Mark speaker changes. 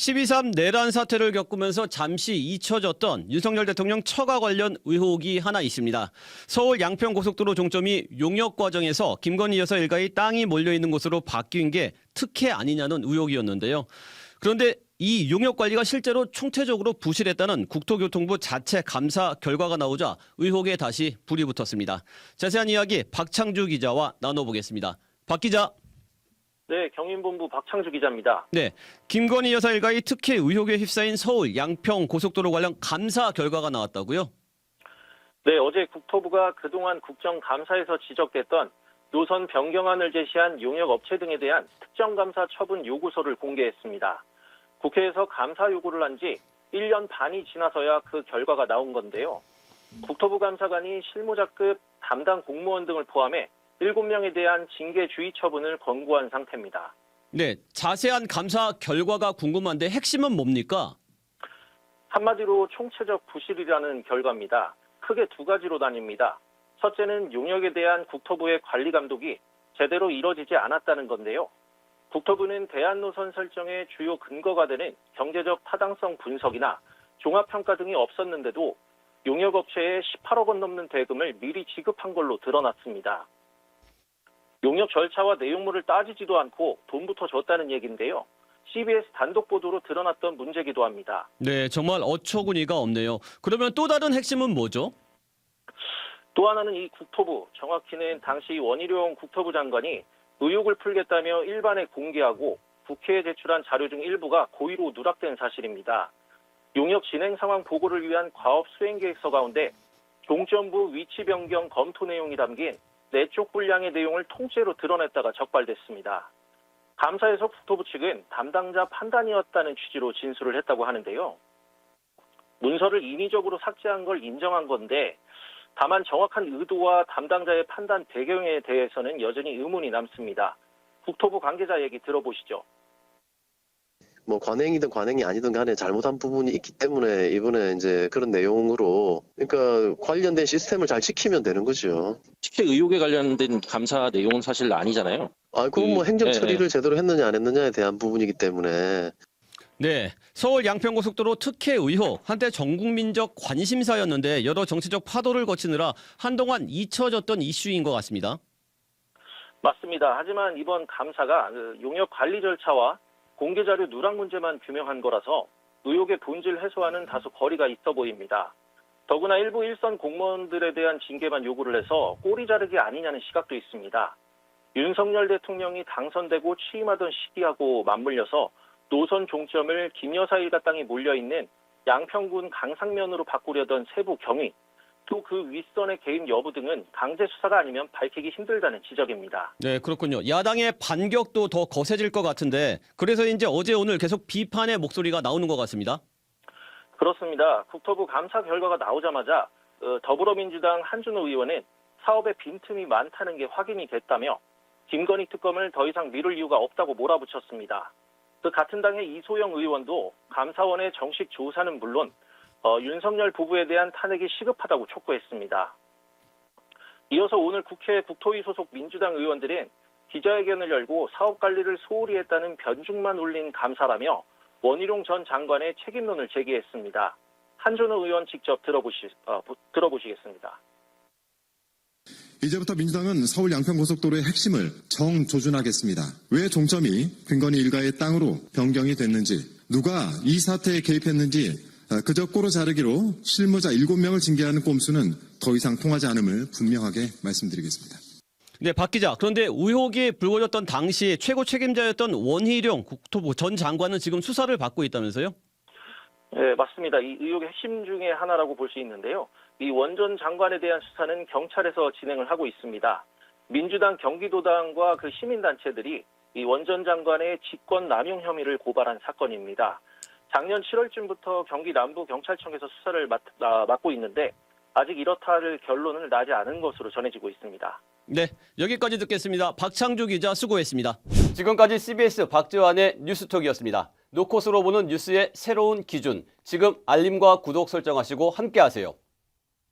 Speaker 1: 12.3 내란 사태를 겪으면서 잠시 잊혀졌던 윤석열 대통령 처가 관련 의혹이 하나 있습니다. 서울 양평고속도로 종점이 용역 과정에서 김건희 여사 일가의 땅이 몰려있는 곳으로 바뀐 게 특혜 아니냐는 의혹이었는데요. 그런데 이 용역 관리가 실제로 총체적으로 부실했다는 국토교통부 자체 감사 결과가 나오자 의혹에 다시 불이 붙었습니다. 자세한 이야기 박창주 기자와 나눠보겠습니다. 박 기자.
Speaker 2: 네, 경인본부 박창주 기자입니다.
Speaker 1: 네, 김건희 여사 일가의 특혜 의혹에 휩싸인 서울 양평 고속도로 관련 감사 결과가 나왔다고요?
Speaker 2: 네, 어제 국토부가 그동안 국정감사에서 지적됐던 노선 변경안을 제시한 용역업체 등에 대한 특정감사 처분 요구서를 공개했습니다. 국회에서 감사 요구를 한 지 1년 반이 지나서야 그 결과가 나온 건데요. 국토부 감사관이 실무자급 담당 공무원 등을 포함해 7명에 대한 징계 주의 처분을 권고한 상태입니다.
Speaker 1: 네, 자세한 감사 결과가 궁금한데 핵심은 뭡니까?
Speaker 2: 한마디로 총체적 부실이라는 결과입니다. 크게 두 가지로 나뉩니다. 첫째는 용역에 대한 국토부의 관리 감독이 제대로 이뤄지지 않았다는 건데요. 국토부는 대안노선 설정의 주요 근거가 되는 경제적 타당성 분석이나 종합평가 등이 없었는데도 용역업체에 18억 원 넘는 대금을 미리 지급한 걸로 드러났습니다. 용역 절차와 내용물을 따지지도 않고 돈부터 줬다는 얘기인데요. CBS 단독 보도로 드러났던 문제기도 합니다.
Speaker 1: 네, 정말 어처구니가 없네요. 그러면 또 다른 핵심은 뭐죠?
Speaker 2: 또 하나는 이 국토부, 정확히는 당시 원희룡 국토부 장관이 의혹을 풀겠다며 일반에 공개하고 국회에 제출한 자료 중 일부가 고의로 누락된 사실입니다. 용역 진행 상황 보고를 위한 과업 수행 계획서 가운데 종점부 위치 변경 검토 내용이 담긴 내적 분량의 내용을 통째로 드러냈다가 적발됐습니다. 감사에서 국토부 측은 담당자 판단이었다는 취지로 진술을 했다고 하는데요. 문서를 인위적으로 삭제한 걸 인정한 건데 다만 정확한 의도와 담당자의 판단 배경에 대해서는 여전히 의문이 남습니다. 국토부 관계자 얘기 들어보시죠.
Speaker 3: 뭐 관행이든 관행이 아니든 간에 잘못한 부분이 있기 때문에 이번에 이제 그런 내용으로 그러니까 관련된 시스템을 잘 지키면 되는 거죠.
Speaker 4: 특혜 의혹에 관련된 감사 내용은 사실 아니잖아요.
Speaker 3: 그건 뭐 행정 처리를 제대로 했느냐 안 했느냐에 대한 부분이기 때문에.
Speaker 1: 네, 서울 양평고속도로 특혜 의혹, 한때 전국민적 관심사였는데 여러 정치적 파도를 거치느라 한동안 잊혀졌던 이슈인 것 같습니다.
Speaker 2: 맞습니다. 하지만 이번 감사가 용역 관리 절차와 공개자료 누락 문제만 규명한 거라서 의혹의 본질 해소와는 다소 거리가 있어 보입니다. 더구나 일부 일선 공무원들에 대한 징계만 요구를 해서 꼬리 자르기 아니냐는 시각도 있습니다. 윤석열 대통령이 당선되고 취임하던 시기하고 맞물려서 노선 종점을 김 여사 일가 땅이 몰려있는 양평군 강상면으로 바꾸려던 세부 경위, 또 그 윗선의 개입 여부 등은 강제 수사가 아니면 밝히기 힘들다는 지적입니다.
Speaker 1: 네, 그렇군요. 야당의 반격도 더 거세질 것 같은데 그래서 이제 어제 오늘 계속 비판의 목소리가 나오는 것 같습니다.
Speaker 2: 그렇습니다. 국토부 감사 결과가 나오자마자 더불어민주당 한준호 의원은 사업에 빈틈이 많다는 게 확인이 됐다며 김건희 특검을 더 이상 미룰 이유가 없다고 몰아붙였습니다. 그 같은 당의 이소영 의원도 감사원의 정식 조사는 물론 윤석열 부부에 대한 탄핵이 시급하다고 촉구했습니다. 이어서 오늘 국회 국토위 소속 민주당 의원들은 기자회견을 열고 사업 관리를 소홀히 했다는 변죽만 울린 감사라며 원희룡 전 장관의 책임론을 제기했습니다. 한준호 의원 직접 들어보시겠습니다.
Speaker 5: 이제부터 민주당은 서울 양평고속도로의 핵심을 정조준하겠습니다. 왜 종점이 김건희 일가의 땅으로 변경이 됐는지, 누가 이 사태에 개입했는지 그저 꼬로 자르기로 실무자 7명을 징계하는 꼼수는 더 이상 통하지 않음을 분명하게 말씀드리겠습니다.
Speaker 1: 네, 박 기자. 그런데 의혹이 불거졌던 당시 최고 책임자였던 원희룡 국토부 전 장관은 지금 수사를 받고 있다면서요?
Speaker 2: 네, 맞습니다. 이 의혹의 핵심 중에 하나라고 볼 수 있는데요. 이 원 전 장관에 대한 수사는 경찰에서 진행을 하고 있습니다. 민주당 경기도당과 그 시민단체들이 이 원 전 장관의 직권 남용 혐의를 고발한 사건입니다. 작년 7월쯤부터 경기 남부경찰청에서 수사를 맡고 있는데 아직 이렇다 할 결론을 나지 않은 것으로 전해지고 있습니다.
Speaker 1: 네, 여기까지 듣겠습니다. 박창주 기자 수고했습니다. 지금까지 CBS 박지환의 뉴스톡이었습니다. 노컷으로 보는 뉴스의 새로운 기준, 지금 알림과 구독 설정하시고 함께하세요.